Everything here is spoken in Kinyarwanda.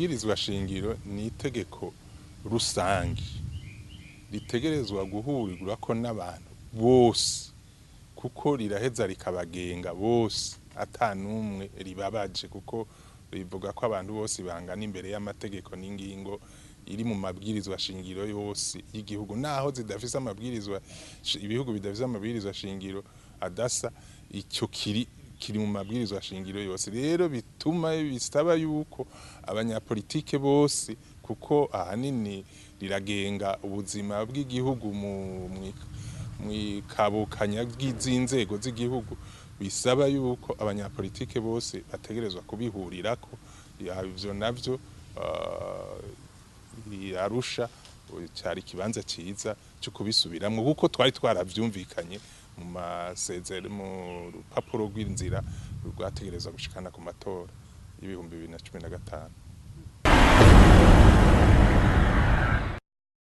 ibwirizwa shingiro ni itegeko rusangi ritegerezwa guhurirwako n'abantu bose kuko riraheza rikabagenga bose atanumwe ribabaje kuko rivuga ko abantu bose bangana imbere y'amategeko n'ingingo iri mu mabwirizwa shingiro yose y'igihugu naho zidafise amabwirizwa ibihugu bidafise amabwirizwa shingiro adasa icyo kiri mu mabwirizwa shingiro yose rero bituma bisaba yuko abanyapolitike bose kuko ahanini riragenga ubuzima bw'igihugu mu ikabukanya bw'inzego z'igihugu bisaba yuko abanyapolitike bose bategerezwa kubihurirako ivyo navyo Arusha cyari kibanza ciza cyo kubisubiramwe kuko twari twaravyumvikanye mu masezerano mu rupapuro rw'inzira rwategereza gushikana ku matora y'ibihumbi 2015.